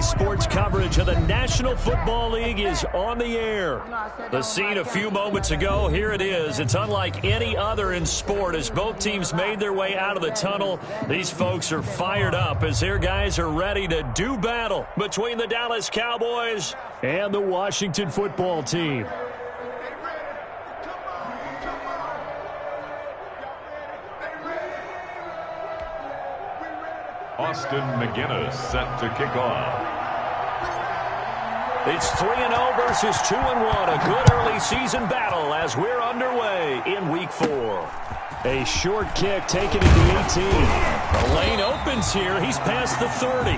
Saturday sports coverage of the National Football League is on the air. The scene a few moments ago, here it is. It's unlike any other in sport as both teams made their way out of the tunnel. These folks are fired up as their guys are ready to do battle between the Dallas Cowboys and the Washington football team. Austin McGinnis set to kick off. It's 3-0 versus 2-1. A good early season battle as we're underway in Week 4. A short kick taken at the 18. The lane opens here. He's past the 30.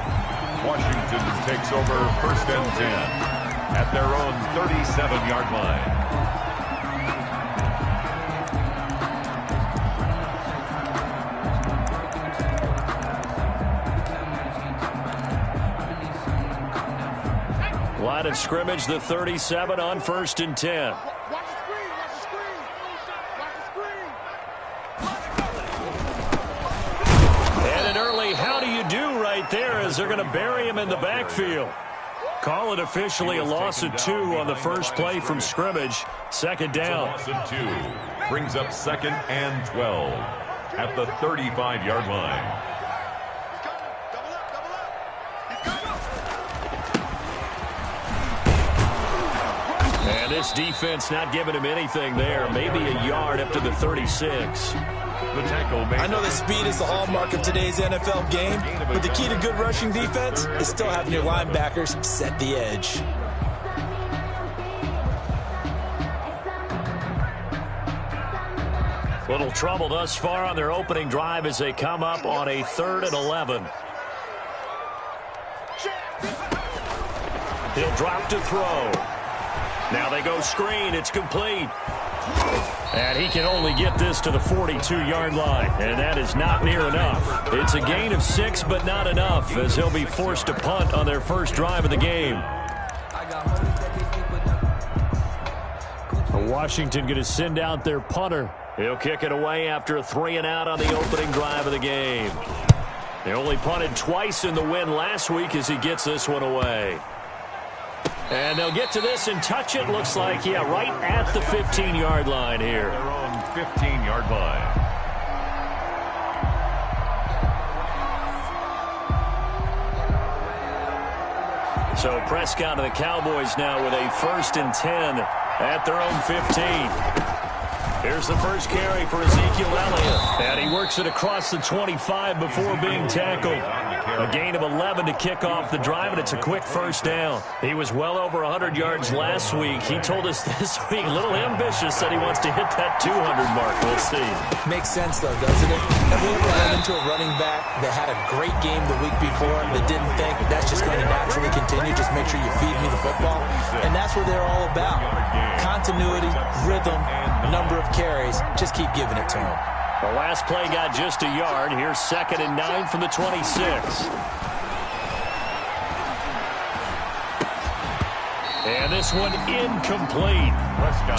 Washington takes over 1st and 10 at their own 37-yard line. Line of scrimmage, the 37 on 1st and 10. And an early how do you do right there as they're going to bury him in the backfield. Call it officially a loss of 2 on the first play from scrimmage. 2nd down. Loss of 2 brings up 2nd and 12 at the 35-yard line. And this defense not giving him anything there. Maybe a yard up to the 36. The tackle made. I know that speed is the hallmark of today's NFL game, but the key to good rushing defense is still having your linebackers set the edge. Little trouble thus far on their opening drive as they come up on a 3rd and 11. He'll drop to throw. Now they go screen. It's complete. And he can only get this to the 42-yard line. And that is not near enough. It's a gain of 6, but not enough as he'll be forced to punt on their first drive of the game. Washington going to send out their punter. He'll kick it away after a 3-and-out on the opening drive of the game. They only punted twice in the win last week as he gets this one away. And they'll get to this and touch it. Looks like, yeah, right at the 15-yard line here. Their own 15-yard line. So Prescott and the Cowboys now with a 1st and 10 at their own 15. Here's the first carry for Ezekiel Elliott. And he works it across the 25 before being tackled. A gain of 11 to kick off the drive, and it's a quick first down. He was well over 100 yards last week. He told us this week, a little ambitious, that he wants to hit that 200 mark. We'll see. Makes sense, though, doesn't it? Have we ever run into a running back that had a great game the week before that didn't think that's just going to naturally continue? Just make sure you feed me the football. And that's what they're all about. Continuity, rhythm, number of carries. Just keep giving it to him. The last play got just a yard. Here's 2nd and 9 from the 26. And this one incomplete.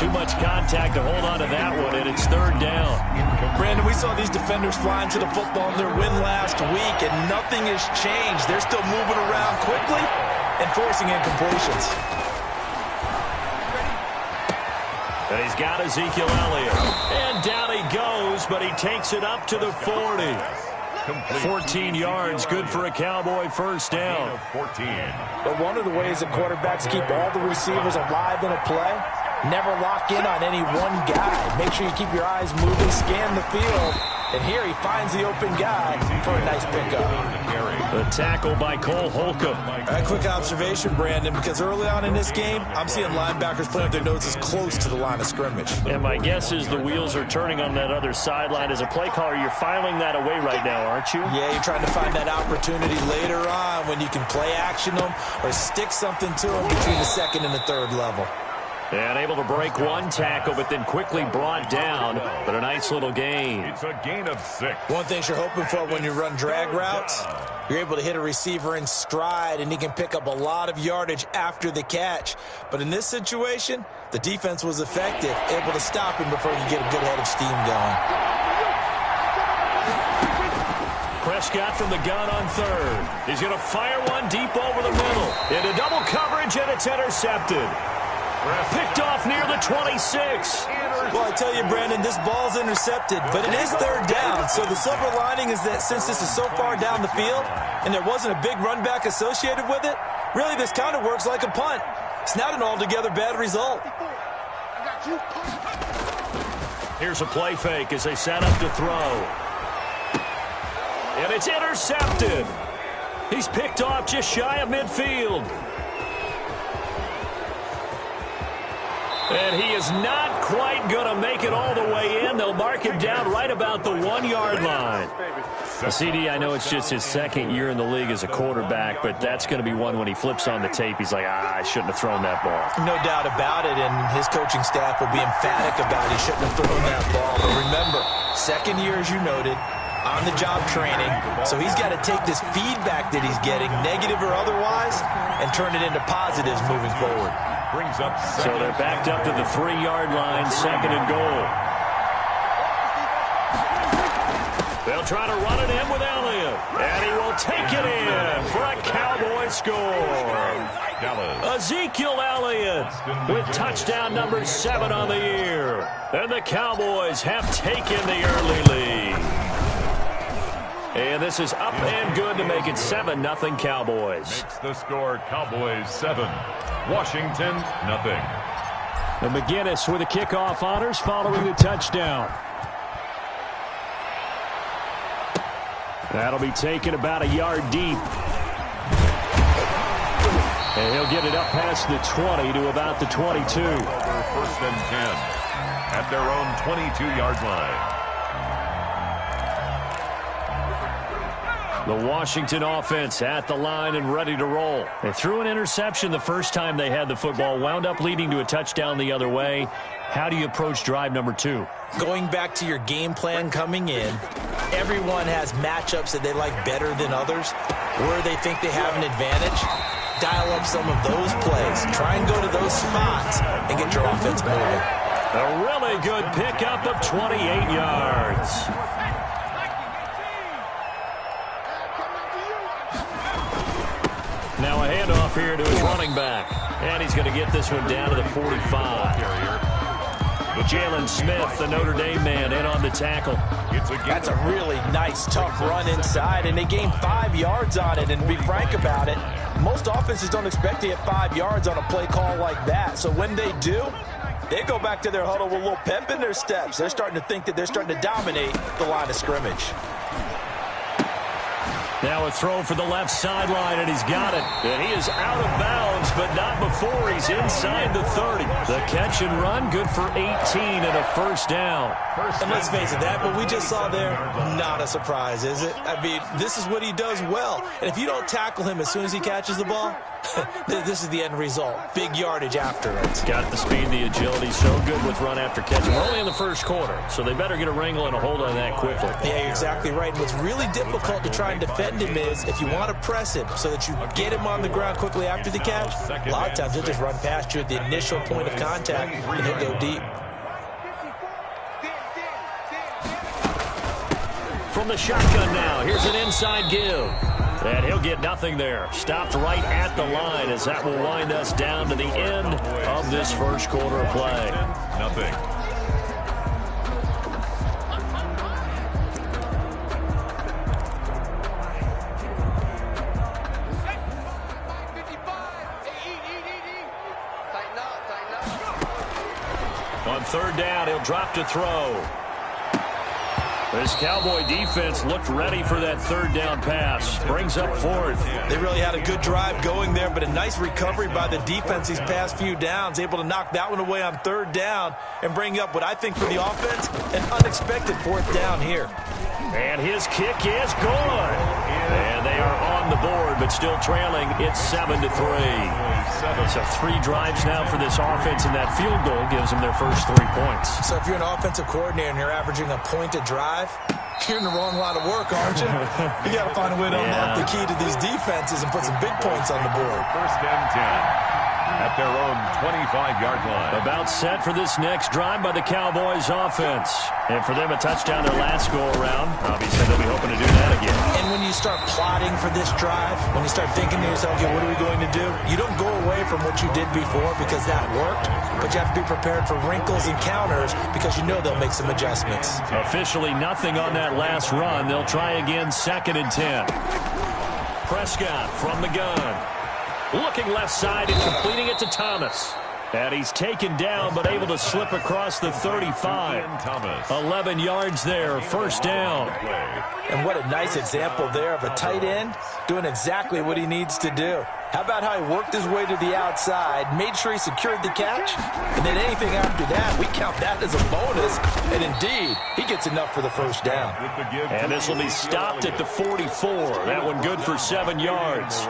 Too much contact to hold on to that one, and it's 3rd down. Brandon, we saw these defenders flying to the football in their win last week, and nothing has changed. They're still moving around quickly and forcing incompletions. And he's got Ezekiel Elliott. And down he goes, but he takes it up to the 40. 14 yards, good for a Cowboy first down. 14. But one of the ways that quarterbacks keep all the receivers alive in a play, never lock in on any one guy. Make sure you keep your eyes moving, scan the field. And here he finds the open guy for a nice pickup. The tackle by Cole Holcomb. A quick observation, Brandon, because early on in this game, I'm seeing linebackers putting their noses close to the line of scrimmage. And my guess is the wheels are turning on that other sideline. As a play caller, you're filing that away right now, aren't you? Yeah, you're trying to find that opportunity later on when you can play action them or stick something to them between the 2nd and the 3rd level. And able to break one tackle, but then quickly brought down. But a nice little gain. It's a gain of 6. One thing you're hoping for when you run drag routes, you're able to hit a receiver in stride, and he can pick up a lot of yardage after the catch. But in this situation, the defense was effective, able to stop him before he could get a good head of steam going. Prescott from the gun on 3rd. He's going to fire one deep over the middle. Into double coverage, and it's intercepted. Picked off near the 26. Well, I tell you, Brandon, this ball's intercepted, but it is third down. So the silver lining is that since this is so far down the field and there wasn't a big run back associated with it, really this kind of works like a punt. It's not an altogether bad result. Here's a play fake as they set up to throw. And it's intercepted. He's picked off just shy of midfield. And he is not quite going to make it all the way in. They'll mark him down right about the 1-yard line. CD, I know it's just his second year in the league as a quarterback, but that's going to be one when he flips on the tape. He's like, I shouldn't have thrown that ball. No doubt about it, and his coaching staff will be emphatic about he shouldn't have thrown that ball. But remember, second year, as you noted, on-the-job training, so he's got to take this feedback that he's getting, negative or otherwise, and turn it into positives moving forward. So they're backed up to the 3-yard line, second and goal. They'll try to run it in with Elliott, and he will take it in for a Cowboy score. Ezekiel Elliott with touchdown number 7 on the year. And the Cowboys have taken the early lead. And this is up and good to make it 7-0 Cowboys. Makes the score Cowboys 7, Washington 0. And McGinnis with the kickoff honors following the touchdown. That'll be taken about a yard deep. And he'll get it up past the 20 to about the 22. First and 10 at their own 22-yard line. The Washington offense at the line and ready to roll. They threw an interception the first time they had the football, wound up leading to a touchdown the other way. How do you approach drive number 2? Going back to your game plan coming in, everyone has matchups that they like better than others, where they think they have an advantage. Dial up some of those plays. Try and go to those spots and get your offense moving. A really good pickup of 28 yards. Now a handoff here to his running back. And he's going to get this one down to the 45. Jalen Smith, the Notre Dame man, in on the tackle. That's a really nice, tough run inside, and they gained 5 yards on it. And to be frank about it, most offenses don't expect to get 5 yards on a play call like that. So when they do, they go back to their huddle with a little pep in their steps. They're starting to think that they're starting to dominate the line of scrimmage. Now a throw for the left sideline, and he's got it. And he is out of bounds, but not before he's inside the 30. The catch and run, good for 18 and a first down. And let's face it, that what we just saw there, not a surprise, is it? I mean, this is what he does well. And if you don't tackle him as soon as he catches the ball, this is the end result. Big yardage after it. Got the speed, the agility, so good with run after catch. We're only in the first quarter, so they better get a wrangle and a hold on that quickly. Yeah, you're exactly right. And what's really difficult to try and defend him is if you want to press him so that you get him on the ground quickly after the catch, a lot of times he'll just run past you at the initial point of contact and he'll go deep. From the shotgun now, here's an inside give. And he'll get nothing there. Stopped right at the line as that will wind us down to the end of this first quarter of play. Nothing. On third down, he'll drop to throw. This Cowboy defense looked ready for that third down pass. Brings up fourth. They really had a good drive going there, but a nice recovery by the defense these past few downs. Able to knock that one away on third down and bring up what I think for the offense, an unexpected fourth down here. And his kick is good. And they are on the board, but still trailing. It's 7-3. So 3 drives now for this offense, and that field goal gives them their first 3 points. So if you're an offensive coordinator and you're averaging a point a drive, you're in the wrong line of work, aren't you? You got to find a way to unlock the key to these defenses and put some big points on the board. First and 10 at their own 25-yard line. About set for this next drive by the Cowboys offense. And for them, a touchdown their last go-around. Obviously, they'll be hoping to do that again. And when you start plotting for this drive, when you start thinking to yourself, okay, what are we going to do? You don't go away from what you did before because that worked, but you have to be prepared for wrinkles and counters because you know they'll make some adjustments. Officially nothing on that last run. They'll try again, 2nd and 10. Prescott from the gun. Looking left side and completing it to Thomas. And he's taken down but able to slip across the 35. 11 yards there, 1st down. And what a nice example there of a tight end doing exactly what he needs to do. How about how he worked his way to the outside, made sure he secured the catch, and then anything after that, we count that as a bonus. And indeed, he gets enough for the 1st down. And this will be stopped at the 44. That one good for 7 yards.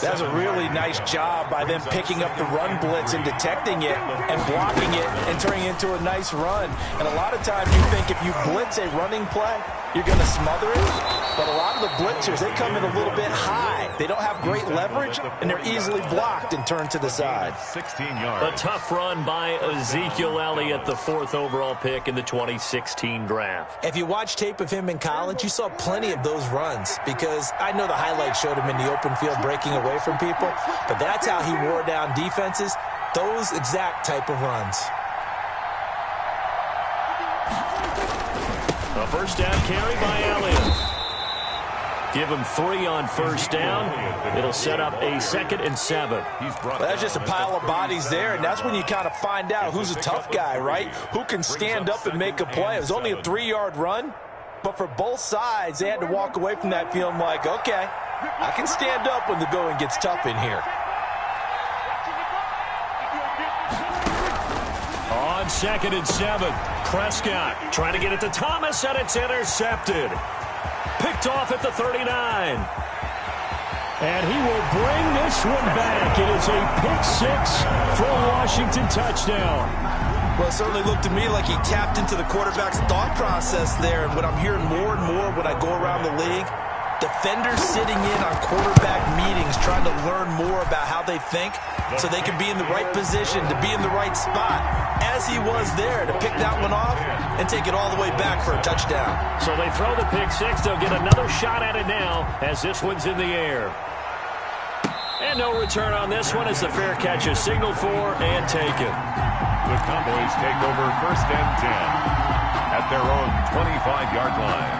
That's a really nice job by them picking up the run blitz and detecting it and blocking it and turning it into a nice run. And a lot of times you think if you blitz a running play, you're going to smother it. But a lot of the blitzers, they come in a little bit high. They don't have great leverage, and they're easily blocked and turned to the side. 16 yards. A tough run by Ezekiel Elliott, the 4th overall pick in the 2016 draft. If you watch tape of him in college, you saw plenty of those runs because I know the highlights showed him in the open field breaking away from people, but that's how he wore down defenses, those exact type of runs. A 1st down carry by Elliott. Give him 3 on 1st down. It'll set up a 2nd and 7. Well, that's just a pile of bodies there, and that's when you kind of find out who's a tough guy, right? Who can stand up and make a play. It was only a 3-yard run, but for both sides, they had to walk away from that feeling like, okay, I can stand up when the going gets tough in here. On 2nd and 7, Prescott trying to get it to Thomas, and it's intercepted. Picked off at the 39. And he will bring this one back. It is a pick-6 for a Washington touchdown. Well, it certainly looked to me like he tapped into the quarterback's thought process there. And what I'm hearing more and more when I go around the league, defenders sitting in on quarterback meetings trying to learn more about how they think so they can be in the right position, to be in the right spot, as he was there to pick that one off and take it all the way back for a touchdown. So they throw the pick-6. They'll get another shot at it now as this one's in the air. And no return on this one as the fair catch is signaled for and taken. The Cowboys take over 1st and 10 at their own 25-yard line.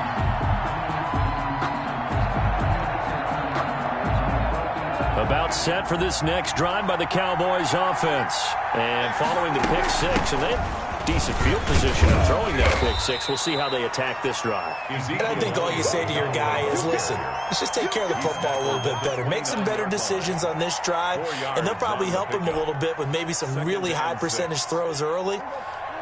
About set for this next drive by the Cowboys offense. And following the pick-6, and they have decent field position of throwing that pick-6. We'll see how they attack this drive. And I think all you say to your guy is, listen, let's just take care of the football a little bit better. Make some better decisions on this drive, and they'll probably help him a little bit with maybe some really high percentage throws early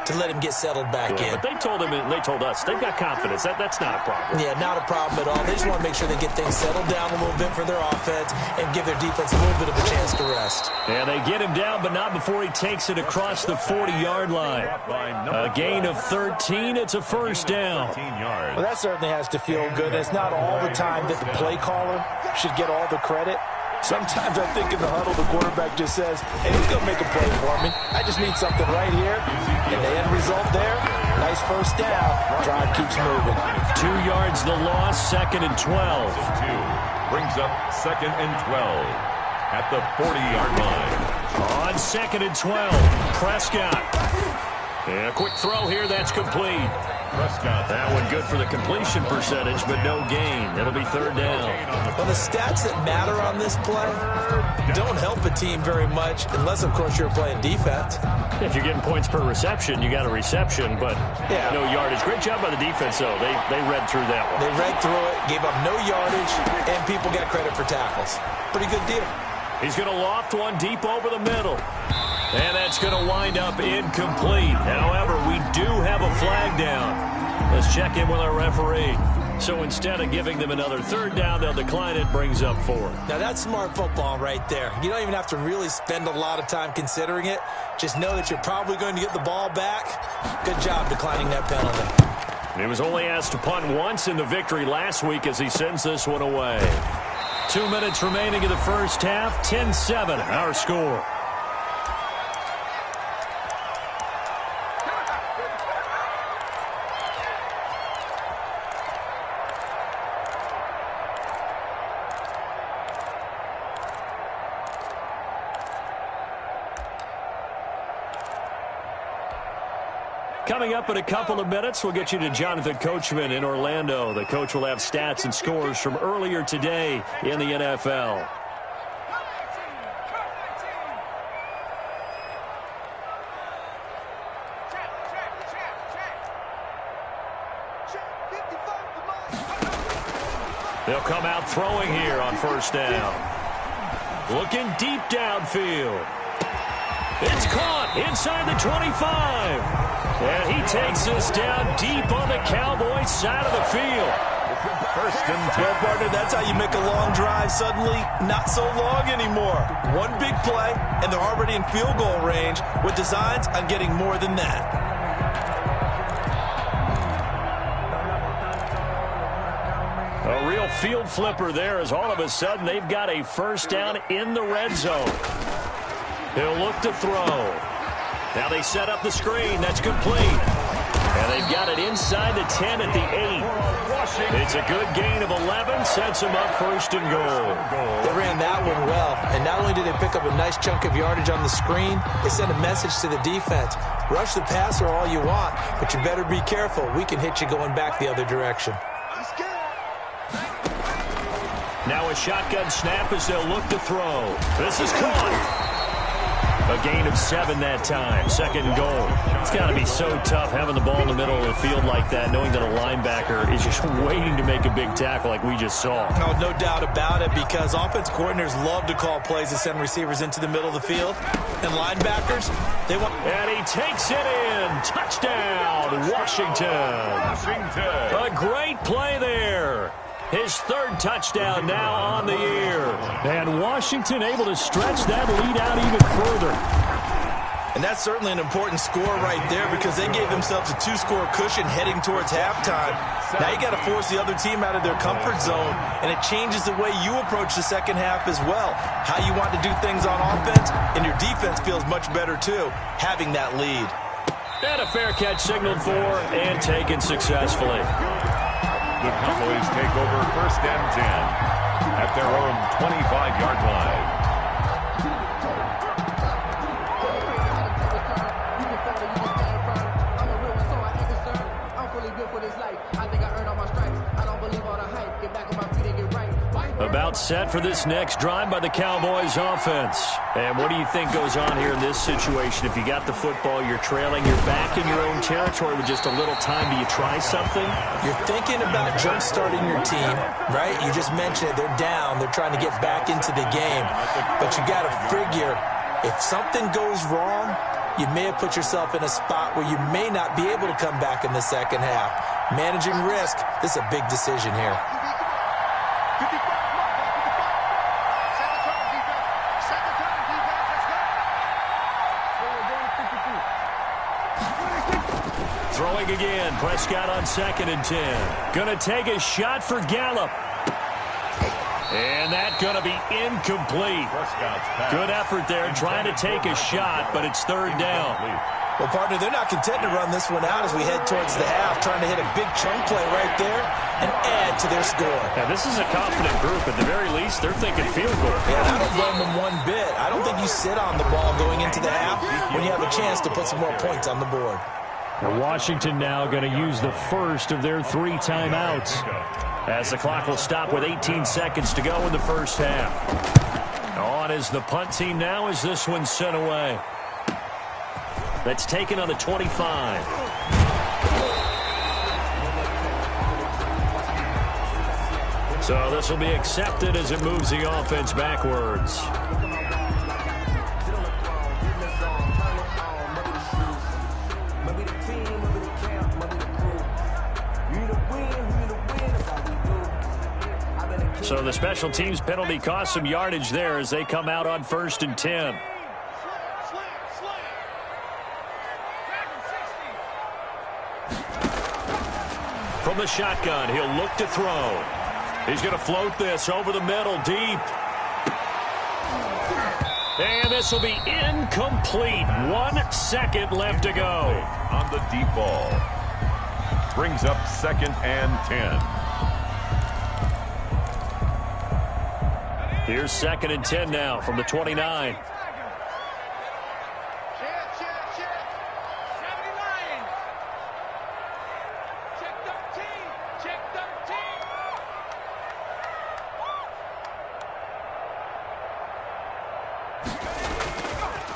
to let him get settled back in. But they told him, and they told us, they've got confidence. That's not a problem. Yeah, not a problem at all. They just want to make sure they get things settled down a little bit for their offense and give their defense a little bit of a chance to rest. And they get him down, but not before he takes it across the 40-yard line. A gain of 13. It's a 1st down. Well, that certainly has to feel good. It's not all the time that the play caller should get all the credit. Sometimes I think in the huddle, the quarterback just says, hey, who's going to make a play for me? I just need something right here. And the end result there, nice 1st down. Drive keeps moving. 2 yards the loss, 2nd and 12. Brings up 2nd and 12 at the 40-yard line. On 2nd and 12, Prescott. And a quick throw here, that's complete. Prescott. That one good for the completion percentage, but no gain. It'll be 3rd down. Well, the stats that matter on this play don't help a team very much unless, of course, you're playing defense. If you're getting points per reception, you got a reception, but no yardage. Great job by the defense, though. They read through that one. They read through it, gave up no yardage, and people got credit for tackles. Pretty good deal. He's going to loft one deep over the middle. And that's going to wind up incomplete. However, we do have a flag down. Let's check in with our referee. So instead of giving them another 3rd down, they'll decline it, brings up 4th. Now, that's smart football right there. You don't even have to really spend a lot of time considering it. Just know that you're probably going to get the ball back. Good job declining that penalty. He was only asked to punt once in the victory last week as he sends this one away. 2 minutes remaining in the first half. 10-7, our score. Coming up in a couple of minutes, we'll get you to Jonathan Coachman in Orlando. The coach will have stats and scores from earlier today in the NFL. They'll come out throwing here on first down. Looking deep downfield. It's caught inside the 25. And he takes this down deep on the Cowboys side of the field. First and 10. Well, partner, that's how you make a long drive suddenly not so long anymore. One big play, and they're already in field goal range with designs on getting more than that. A real field flipper there as all of a sudden they've got a first down in the red zone. He'll look to throw. Now they set up the screen. That's complete. And they've got it inside the 10 at the 8. It's a good gain of 11. Sets them up first and goal. They ran that one well. And not only did they pick up a nice chunk of yardage on the screen, they sent a message to the defense. Rush the passer all you want, but you better be careful. We can hit you going back the other direction. Now a shotgun snap as they'll look to throw. This is caught. A gain of 7 that time. Second and goal. It's got to be so tough having the ball in the middle of the field like that, knowing that a linebacker is just waiting to make a big tackle like we just saw. No doubt about it, because offense coordinators love to call plays to send receivers into the middle of the field. And linebackers, they want... And he takes it in. Touchdown, Washington. A great play there. His third touchdown now on the year. And Washington able to stretch that lead out even further. And that's certainly an important score right there, because they gave themselves a 2-score cushion heading towards halftime. Now you got to force the other team out of their comfort zone, and it changes the way you approach the second half as well. How you want to do things on offense, and your defense feels much better too, having that lead. And a fair catch signaled for and taken successfully. The Cowboys take over first and 10 at their own 25-yard line. About set for this next drive by the Cowboys offense. And what do you think goes on here in this situation? If you got the football, you're trailing, you're back in your own territory with just a little time. Do you try something? You're thinking about jump-starting your team, right? You just mentioned it. They're down. They're trying to get back into the game. But you got to figure, if something goes wrong, you may have put yourself in a spot where you may not be able to come back in the second half. Managing risk, this is a big decision here. Throwing again, Prescott on 2nd and 10. Gonna take a shot for Gallup. And that's gonna be incomplete. Good effort there, trying to take a shot, but it's third down. Well, partner, they're not content to run this one out as we head towards the half, trying to hit a big chunk play right there and add to their score. Now, this is a confident group. At the very least, they're thinking field goal. Yeah, I don't blame them one bit. I don't think you sit on the ball going into the half when you have a chance to put some more points on the board. Now Washington now going to use the first of their 3 timeouts, as the clock will stop with 18 seconds to go in the first half. On is the punt team now as this one's sent away. That's taken on the 25. So this will be accepted as it moves the offense backwards. So the special teams penalty cost some yardage there as they come out on 1st and 10. From the shotgun, he'll look to throw. He's going to float this over the middle, deep. And this will be incomplete. 1 second left to go. On the deep ball. Brings up 2nd and 10. Here's 2nd and 10 now from the 29.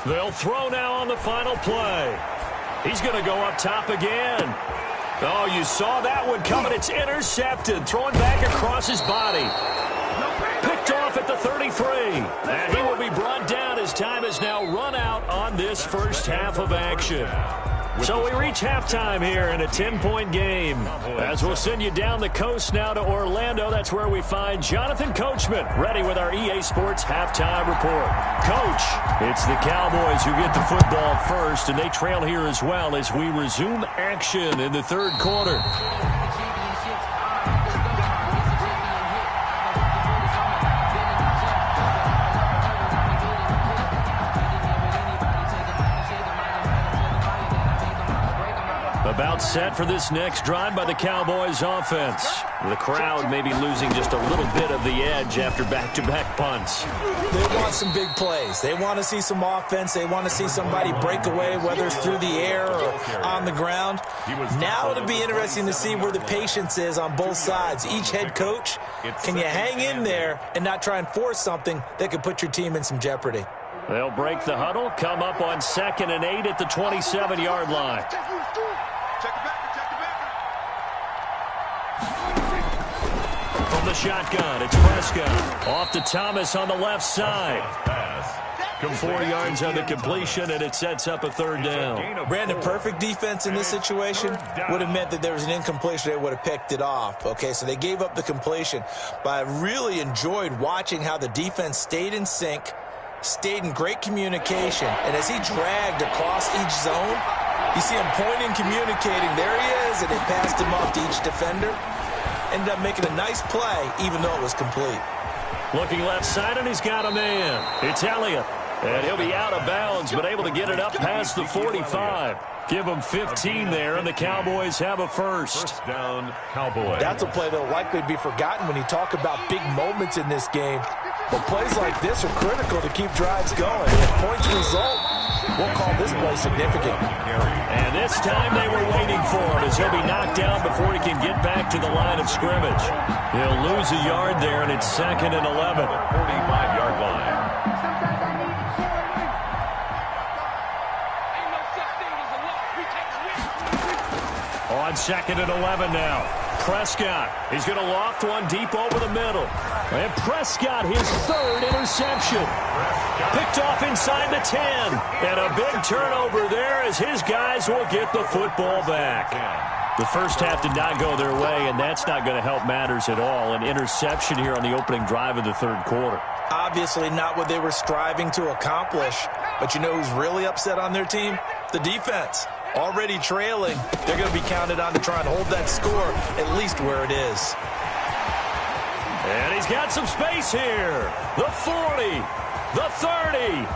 They'll throw now on the final play. He's going to go up top again. Oh, you saw that one coming. It's intercepted. Throwing back across his body. Picked off at the 33. And he will be brought down as time has now run out on this first half of action. So we reach halftime here in a 10-point game. As we'll send you down the coast now to Orlando, that's where we find Jonathan Coachman, ready with our EA Sports halftime report. Coach, it's the Cowboys who get the football first, and they trail here as well as we resume action in the third quarter. About set for this next drive by the Cowboys offense. The crowd may be losing just a little bit of the edge after back-to-back punts. They want some big plays. They want to see some offense. They want to see somebody break away, whether it's through the air or on the ground. Now it'll be interesting to see where the patience is on both sides. Each head coach, can you hang in there and not try and force something that could put your team in some jeopardy? They'll break the huddle, come up on 2nd and 8 at the 27-yard line. From the shotgun, it's Prescott. Off to Thomas on the left side. 4 yards on the completion, and it sets up a 3rd down. Brandon, perfect defense in this situation would have meant that there was an incompletion. They would have picked it off. Okay, so they gave up the completion. But I really enjoyed watching how the defense stayed in sync, stayed in great communication, and as he dragged across each zone, you see him pointing, communicating. There he is, and it passed him off to each defender. Ended up making a nice play, even though it was complete. Looking left side, and he's got a man. It's Elliott. And he'll be out of bounds, but able to get it up past the 45. Give them 15 there, and the Cowboys have a first. First down, Cowboys. That's a play that will likely be forgotten when you talk about big moments in this game. But plays like this are critical to keep drives going. If points result, we'll call this play significant. And this time they were waiting for him as he'll be knocked down before he can get back to the line of scrimmage. He'll lose a yard there, and it's 2nd and 11. 45-yard line. On 2nd and 11 now. Prescott, he's going to loft one deep over the middle. And Prescott, his 3rd interception. Picked off inside the 10. And a big turnover there as his guys will get the football back. The first half did not go their way, and that's not going to help matters at all. An interception here on the opening drive of the third quarter. Obviously not what they were striving to accomplish. But you know who's really upset on their team? The defense. Already trailing, they're going to be counted on to try and hold that score at least where it is. And he's got some space here. The 40, the 30,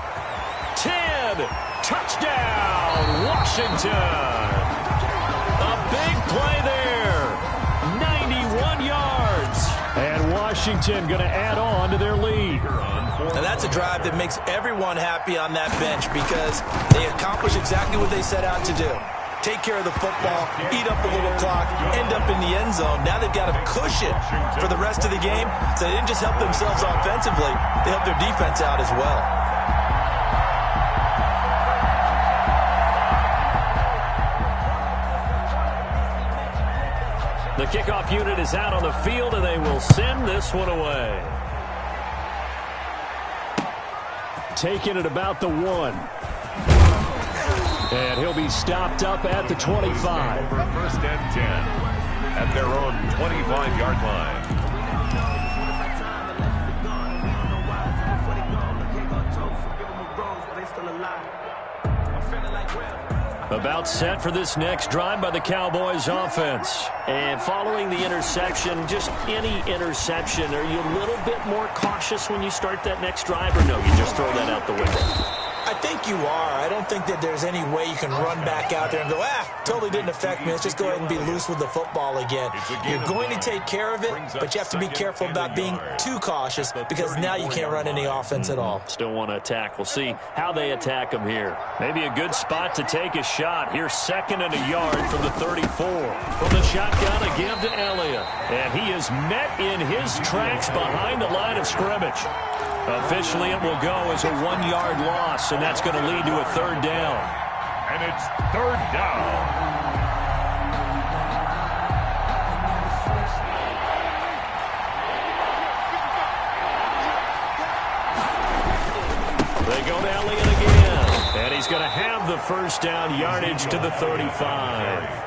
10, touchdown, Washington. A big play there, 91 yards. And Washington going to add on to their lead. And that's a drive that makes everyone happy on that bench because they accomplish exactly what they set out to do. Take care of the football, eat up a little clock, end up in the end zone. Now they've got a cushion for the rest of the game. So they didn't just help themselves offensively, they helped their defense out as well. The kickoff unit is out on the field, and they will send this one away. Taking it about the 1. And he'll be stopped up at the 25. First and 10 at their own 25-yard line. About set for this next drive by the Cowboys offense. And following the interception, just any interception, are you a little bit more cautious when you start that next drive, or no, you just throw that out the window? I think you are. I don't think that there's any way you can run back out there and go, totally didn't affect me. Let's just go ahead and be loose with the football again. You're going to take care of it, but you have to be careful about being too cautious because now you can't run any offense at all. Still want to attack. We'll see how they attack him here. Maybe a good spot to take a shot. Here's 2nd and a yard from the 34. From the shotgun, a give to Elliott. And he is met in his tracks behind the line of scrimmage. Officially, it will go as a 1-yard loss, and that's going to lead to a 3rd down. And it's 3rd down. They go to Elliott again, and he's going to have the 1st down yardage to the 35.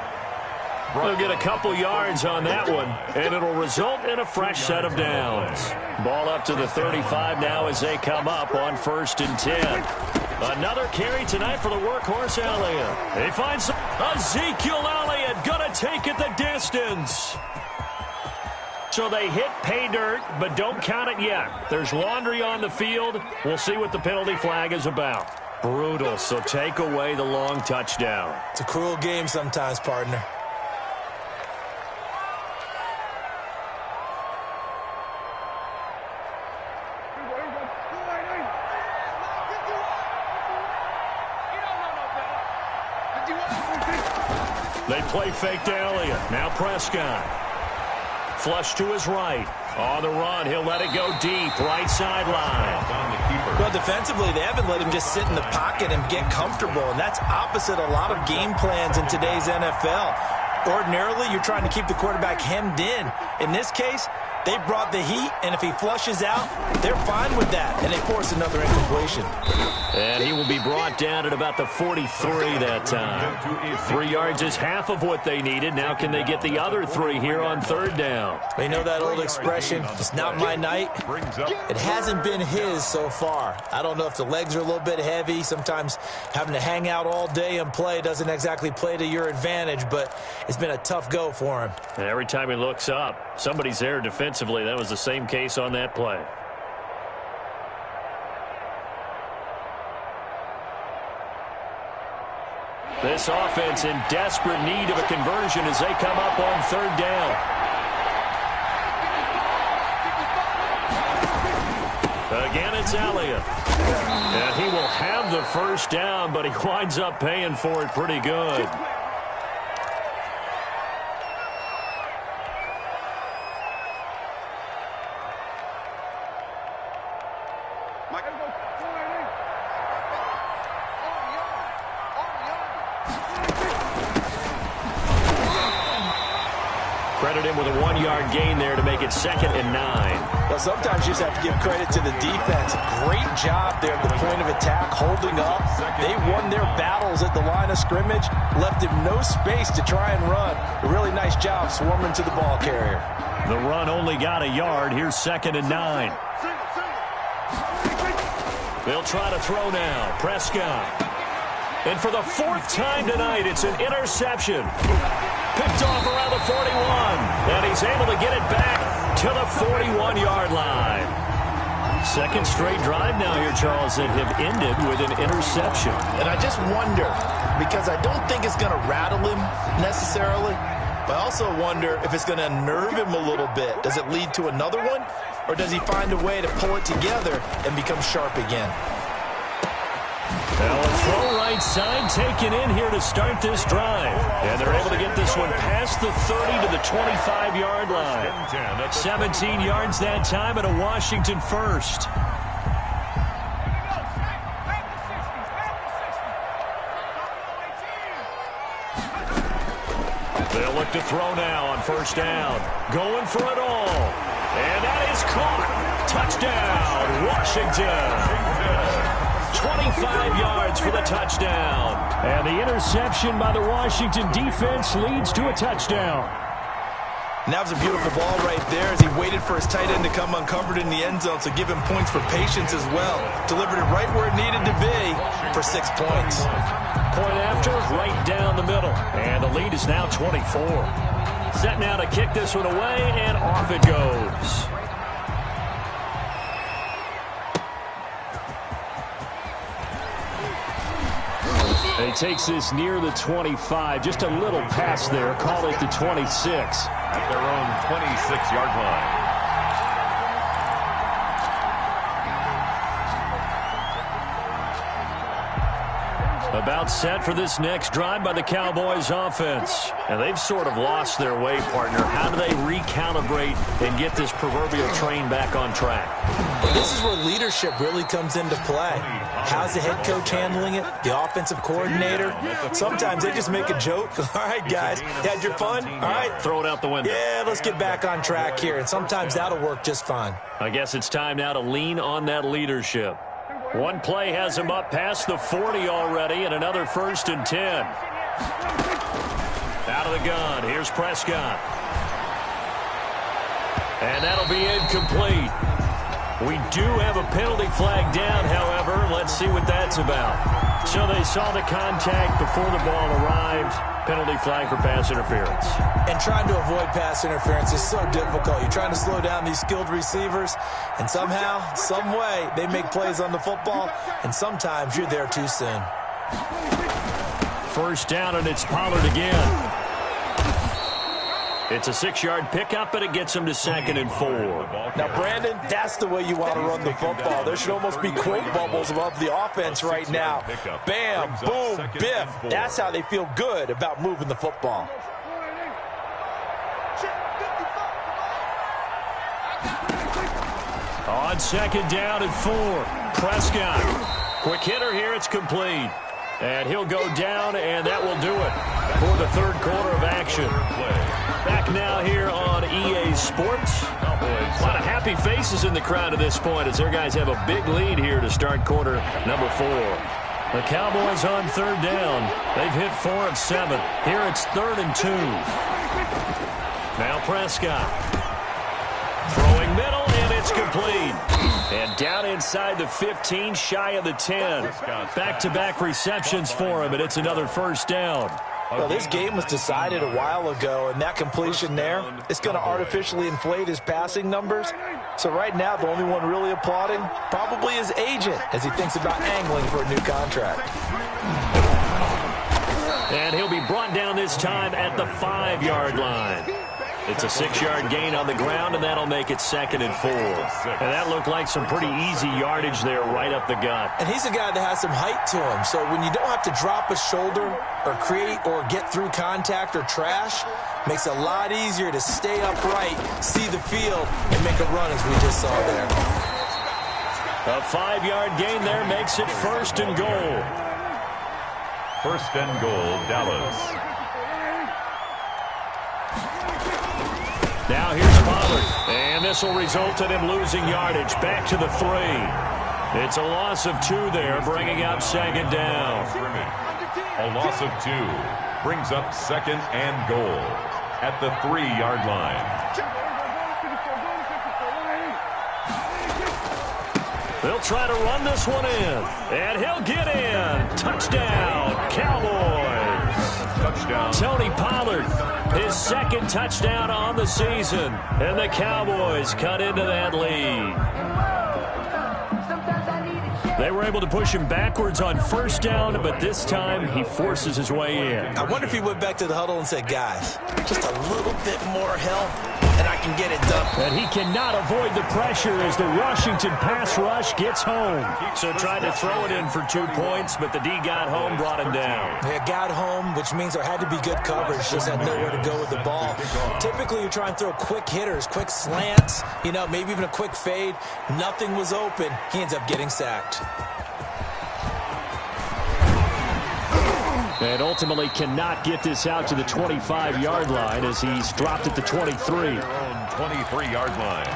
They'll get a couple yards on that one, and it'll result in a fresh set of downs. Ball up to the 35 now as they come up on 1st and 10. Another carry tonight for the workhorse Elliott. They find some Ezekiel Elliott going to take it the distance. So they hit pay dirt, but don't count it yet. There's laundry on the field. We'll see what the penalty flag is about. Brutal, so take away the long touchdown. It's a cruel game sometimes, partner. They play fake to Elliott. Now Prescott. Flush to his right. On the run, he'll let it go deep. Right sideline. Well, defensively, they haven't let him just sit in the pocket and get comfortable, and that's opposite a lot of game plans in today's NFL. Ordinarily, you're trying to keep the quarterback hemmed in. In this case, they brought the heat, and if he flushes out, they're fine with that, and they force another incompletion. And he will be brought down at about the 43 that time. 3 yards is half of what they needed. Now can they get the other 3 here on 3rd down? You know that old expression, it's not my night? It hasn't been his so far. I don't know if the legs are a little bit heavy. Sometimes having to hang out all day and play doesn't exactly play to your advantage, but it's been a tough go for him. And every time he looks up, somebody's there defensively. That was the same case on that play. This offense in desperate need of a conversion as they come up on 3rd down. Again, it's Elliott. And he will have the 1st down, but he winds up paying for it pretty good. Credit him with a 1-yard gain there to make it 2nd and 9. Well, sometimes you just have to give credit to the defense. Great job there at the point of attack, holding up. They won their battles at the line of scrimmage, left him no space to try and run. A really nice job swarming to the ball carrier. The run only got a yard. Here's 2nd and 9. They'll try to throw now. Prescott. And for the 4th time tonight, it's an interception. Picked off around the 41. And he's able to get it back to the 41-yard line. 2nd straight drive now here, Charles, that have ended with an interception. And I just wonder, because I don't think it's going to rattle him necessarily, but I also wonder if it's going to unnerve him a little bit. Does it lead to another one? Or does he find a way to pull it together and become sharp again? Well, a throw right side taken in here to start this drive. And they're able to get this one past the 30 to the 25-yard line. 17 yards that time and a Washington 1st. They'll look to throw now on 1st down. Going for it all. And that is caught. Touchdown, Washington. 25 yards for the touchdown. And the interception by the Washington defense leads to a touchdown. And that was a beautiful ball right there as he waited for his tight end to come uncovered in the end zone, so give him points for patience as well. Delivered it right where it needed to be for 6 points. Point after, right down the middle. And the lead is now 24. Set now to kick this one away, and off it goes. He takes this near the 25. Just a little pass there. Call it the 26. At their own 26-yard line. About set for this next drive by the Cowboys offense. And they've sort of lost their way, partner. How do they recalibrate and get this proverbial train back on track? Well, this is where leadership really comes into play. How's the head coach handling it? The offensive coordinator? Sometimes they just make a joke. All right, guys, you had your fun? All right. Throw it out the window. Yeah, let's get back on track here. And sometimes that'll work just fine. I guess it's time now to lean on that leadership. One play has him up past the 40 already, and another 1st and 10. Out of the gun, here's Prescott. And that'll be incomplete. We do have a penalty flag down, however. Let's see what that's about. So they saw the contact before the ball arrived. Penalty flag for pass interference. And trying to avoid pass interference is so difficult. You're trying to slow down these skilled receivers, and somehow, some way, they make plays on the football, and sometimes you're there too soon. First down, and it's Pollard again. It's a 6-yard pickup, but it gets him to 2nd and 4. Now, Brandon, that's the way you want to run the football. There should almost be quote bubbles above the offense right now. Bam, boom, biff. That's how they feel good about moving the football. On 2nd down and 4, Prescott. Quick hitter here, it's complete. And he'll go down, and that will do it for the 3rd quarter of action. Back now here on EA Sports. A lot of happy faces in the crowd at this point as their guys have a big lead here to start quarter number 4. The Cowboys on 3rd down. They've hit 4 of 7. Here it's 3rd and 2. Now Prescott. Throwing middle, and it's complete. And down inside the 15, shy of the 10. Back-to-back receptions for him, and it's another 1st down. Well, this game was decided a while ago, and that completion there is going to artificially inflate his passing numbers. So right now, the only one really applauding probably his agent as he thinks about angling for a new contract. And he'll be brought down this time at the 5-yard line. It's a 6-yard gain on the ground, and that'll make it 2nd and 4. And that looked like some pretty easy yardage there right up the gut. And he's a guy that has some height to him. So when you don't have to drop a shoulder or create or get through contact or trash, makes it a lot easier to stay upright, see the field, and make a run as we just saw there. A 5-yard gain there makes it 1st and goal. 1st and goal, Dallas. Now here's Pollard, and this will result in him losing yardage back to the 3. It's a loss of 2 there, bringing up 2nd down. A loss of 2 brings up 2nd and goal at the 3-yard line. They'll try to run this one in, and he'll get in. Touchdown, Cowboys. Touchdown. Tony Pollard, his 2nd touchdown on the season, and the Cowboys cut into that lead. They were able to push him backwards on 1st down, but this time he forces his way in. I wonder if he went back to the huddle and said, guys, just a little bit more help, and I can get it done. And he cannot avoid the pressure as the Washington pass rush gets home. So tried to throw it in for 2 points, but the D got home, brought him down. They got home, which means there had to be good coverage. Just had nowhere to go with the ball. Typically, you try and throw quick hitters, quick slants, maybe even a quick fade. Nothing was open. He ends up getting sacked. And ultimately cannot get this out to the 25-yard line as he's dropped at the 23. 23-yard line.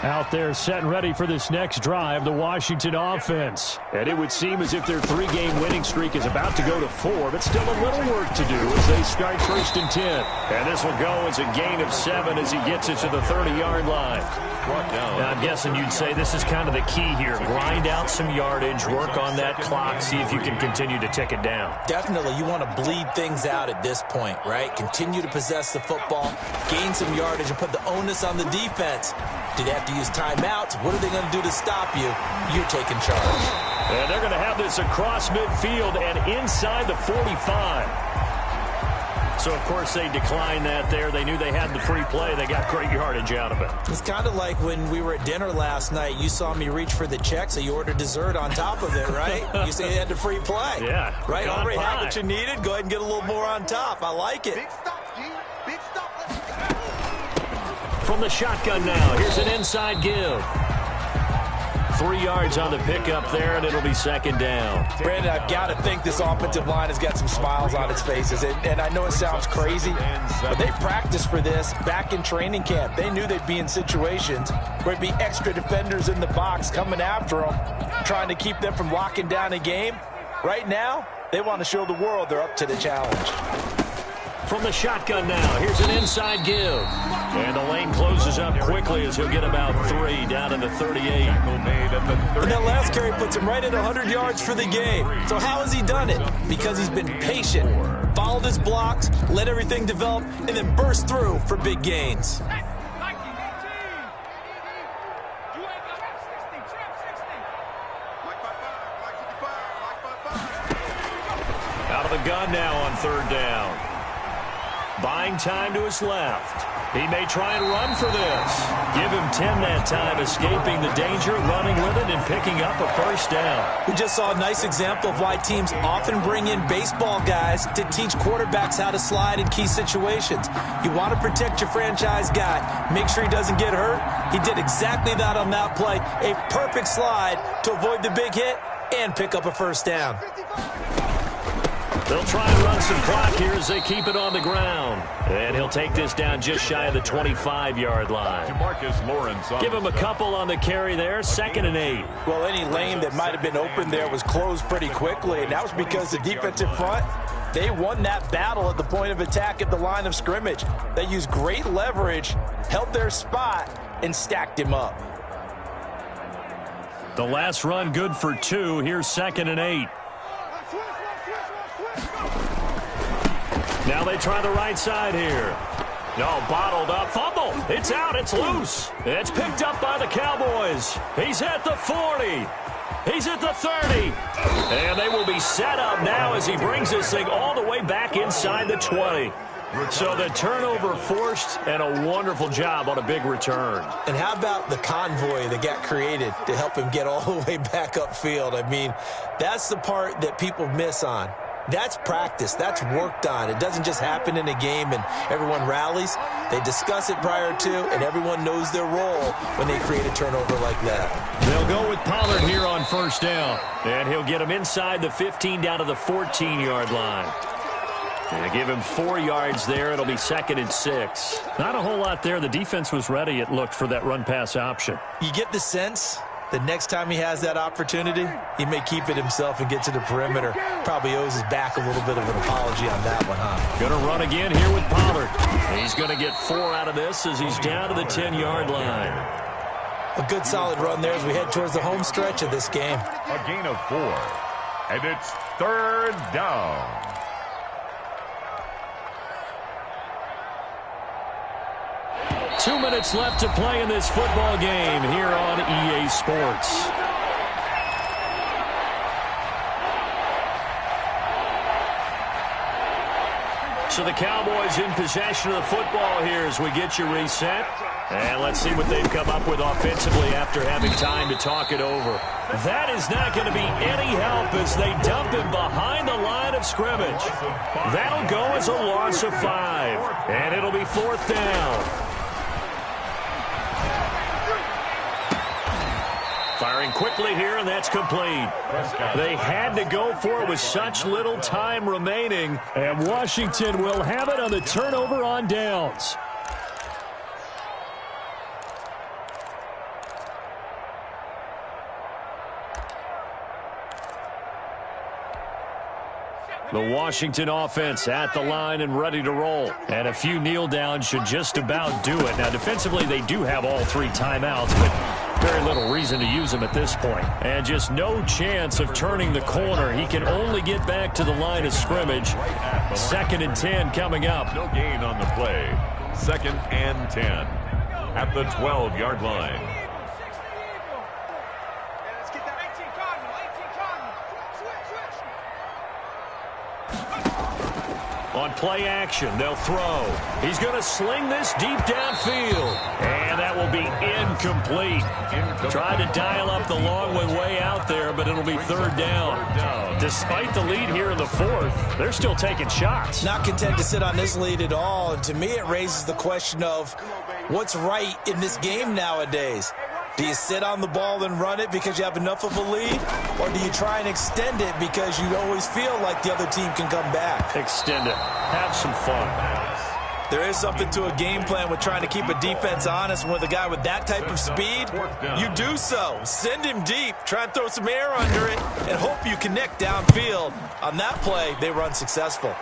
Out there set and ready for this next drive, the Washington offense. And it would seem as if their 3-game winning streak is about to go to 4, but still a little work to do as they start 1st and 10. And this will go as a gain of 7 as he gets it to the 30-yard line. Now, I'm guessing you'd say this is kind of the key here. Grind out some yardage, work on that clock, see if you can continue to tick it down. Definitely, you want to bleed things out at this point, right? Continue to possess the football, gain some yardage, and put the onus on the defense. Do they have to use timeouts? What are they going to do to stop you? You're taking charge. And they're going to have this across midfield and inside the 45. So, of course, they declined that there. They knew they had the free play. They got great yardage out of it. It's kind of like when we were at dinner last night. You saw me reach for the check, so you ordered dessert on top of it, right? You said you had the free play. Yeah. Right? Already had what you needed. Go ahead and get a little more on top. I like it. Big stop, G. Big stop. From the shotgun now, here's an inside give. 3 yards on the pickup there, and it'll be 2nd down. Brandon, I've got to think this offensive line has got some smiles on its faces. And I know it sounds crazy, but they practiced for this back in training camp. They knew they'd be in situations where it'd be extra defenders in the box coming after them, trying to keep them from locking down a game. Right now, they want to show the world they're up to the challenge. From the shotgun now, here's an inside give. And the lane closes up quickly as he'll get about 3 down to the 38. And that last carry puts him right at 100 yards for the game. So how has he done it? Because he's been patient, followed his blocks, let everything develop, and then burst through for big gains. Out of the gun now on 3rd down. Buying time to his left. He may try and run for this. Give him 10 that time, escaping the danger, running with it, and picking up a 1st down. We just saw a nice example of why teams often bring in baseball guys to teach quarterbacks how to slide in key situations. You want to protect your franchise guy. Make sure he doesn't get hurt. He did exactly that on that play. A perfect slide to avoid the big hit and pick up a 1st down. They'll try and run some clock here as they keep it on the ground. And he'll take this down just shy of the 25-yard line. Give him a couple on the carry there, 2nd and 8. Well, any lane that might have been open there was closed pretty quickly, and that was because the defensive front, they won that battle at the point of attack at the line of scrimmage. They used great leverage, held their spot, and stacked him up. The last run good for 2. Here's 2nd and 8. Now they try the right side here. No, bottled up. Fumble. It's out. It's loose. It's picked up by the Cowboys. He's at the 40. He's at the 30. And they will be set up now as he brings this thing all the way back inside the 20. So the turnover forced, and a wonderful job on a big return. And how about the convoy that got created to help him get all the way back upfield? I mean, that's the part that people miss on. That's practice. That's worked on. It doesn't just happen in a game and everyone rallies. They discuss it prior to, and everyone knows their role when they create a turnover like that. They'll go with Pollard here on 1st down. And he'll get him inside the 15 down to the 14-yard line. And give him 4 yards there. It'll be 2nd and 6. Not a whole lot there. The defense was ready, it looked, for that run-pass option. You get the sense the next time he has that opportunity, he may keep it himself and get to the perimeter. Probably owes his back a little bit of an apology on that one, huh? Going to run again here with Pollard. He's going to get 4 out of this as he's down to the 10-yard line. A good solid run there as we head towards the home stretch of this game. A gain of 4. And it's 3rd down. Two minutes left to play in this football game here on EA Sports. So the Cowboys in possession of the football here as we get you reset. And let's see what they've come up with offensively after having time to talk it over. That is not going to be any help as they dump him behind the line of scrimmage. That'll go as a loss of 5. And it'll be 4th down. Firing quickly here, and that's complete. They had to go for it with such little time remaining, and Washington will have it on the turnover on downs. The Washington offense at the line and ready to roll. And a few kneel downs should just about do it. Now, defensively, they do have all 3 timeouts, but very little reason to use them at this point. And just no chance of turning the corner. He can only get back to the line of scrimmage. 2nd and 10 coming up. No gain on the play. 2nd and 10 at the 12-yard line. On play action, they'll throw. He's going to sling this deep downfield. And that will be incomplete. Tried to dial up the long one way out there, but it'll be 3rd down. Despite the lead here in the 4th, they're still taking shots. Not content to sit on this lead at all. And to me, it raises the question of what's right in this game nowadays. Do you sit on the ball and run it because you have enough of a lead? Or do you try and extend it because you always feel like the other team can come back? Extend it. Have some fun. There is something to a game plan with trying to keep a defense honest. With a guy with that type of speed, you do so. Send him deep. Try and throw some air under it and hope you connect downfield. On that play, they run successful.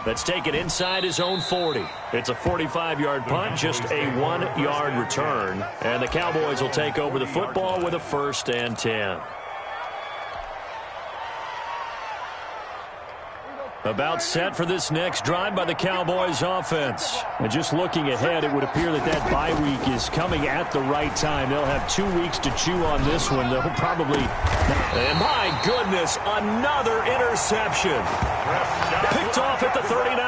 Let's take it inside his own 40. It's a 45-yard punt, just a 1-yard return. And the Cowboys will take over the football with a 1st and 10. About set for this next drive by the Cowboys offense. And just looking ahead, it would appear that bye week is coming at the right time. They'll have 2 weeks to chew on this one. They'll probably... And my goodness, another interception. Picked off at the 39.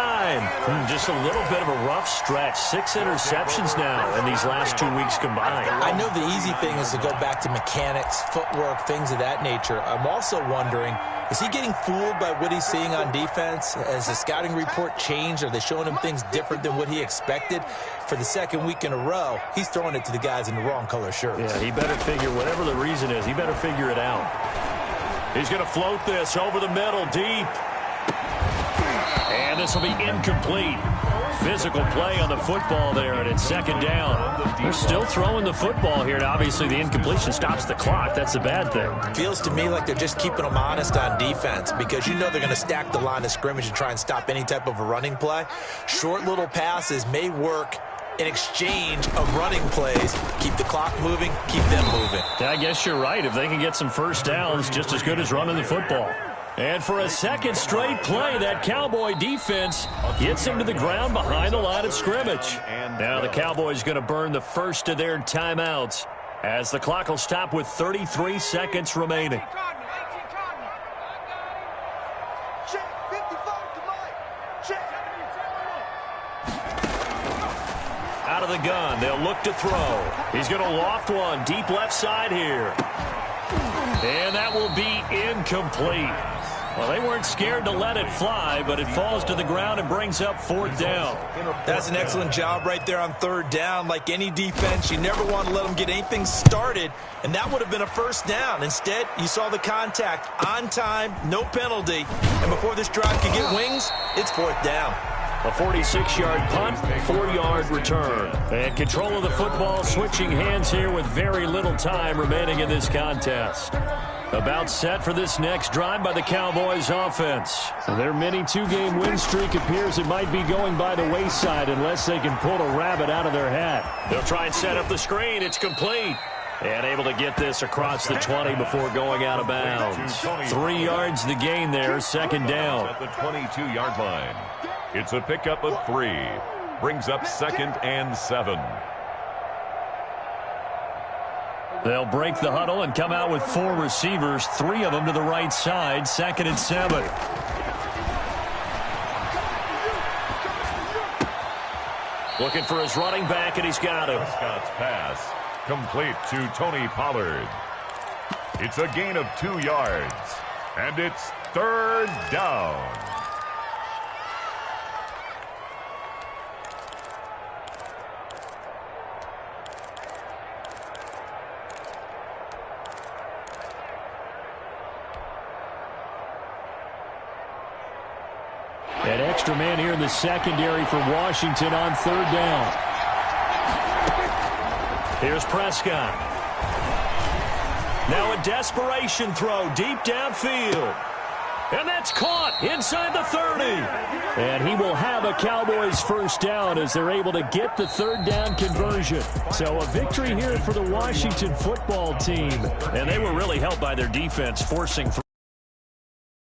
Just a little bit of a rough stretch. 6 interceptions now in these last 2 weeks combined. I know the easy thing is to go back to mechanics, footwork, things of that nature. I'm also wondering, is he getting fooled by what he's seeing on defense? Has the scouting report changed? Are they showing him things different than what he expected? For the 2nd week in a row, he's throwing it to the guys in the wrong color shirts. Yeah, he better figure, whatever the reason is, he better figure it out. He's going to float this over the middle, deep. And this will be incomplete. Physical play on the football there, and it's 2nd down. They're still throwing the football here, and obviously the incompletion stops the clock. That's a bad thing. Feels to me like they're just keeping them honest on defense because you know they're going to stack the line of scrimmage and try and stop any type of a running play. Short little passes may work in exchange of running plays. Keep the clock moving, keep them moving. Yeah, I guess you're right. If they can get some 1st downs, just as good as running the football. And for a 2nd straight play, that Cowboy defense gets him to the ground behind the line of scrimmage. Now the Cowboys going to burn the first of their timeouts as the clock will stop with 33 seconds remaining. Out of the gun, they'll look to throw. He's going to loft one deep left side here. And that will be incomplete. Well, they weren't scared to let it fly, but it falls to the ground and brings up 4th down. That's an excellent job right there on 3rd down. Like any defense, you never want to let them get anything started, and that would have been a 1st down. Instead, you saw the contact on time, no penalty, and before this drive could get wings, it's 4th down. A 46-yard punt, 4-yard return. And control of the football switching hands here with very little time remaining in this contest. About set for this next drive by the Cowboys offense. Their mini 2-game win streak appears it might be going by the wayside unless they can pull a rabbit out of their hat. They'll try and set up the screen. It's complete. And able to get this across the 20 before going out of bounds. 3 yards the gain there, 2nd down. At the 22-yard line. It's a pickup of 3. Brings up 2nd and 7. They'll break the huddle and come out with 4 receivers, 3 of them to the right side, 2nd and 7. Looking for his running back, and he's got him. Scott's pass complete to Tony Pollard. It's a gain of 2 yards, and it's 3rd down. An extra man here in the secondary for Washington on 3rd down. Here's Prescott. Now a desperation throw deep downfield. And that's caught inside the 30. And he will have a Cowboys first down as they're able to get the third down conversion. So a victory here for the Washington football team. And they were really helped by their defense forcing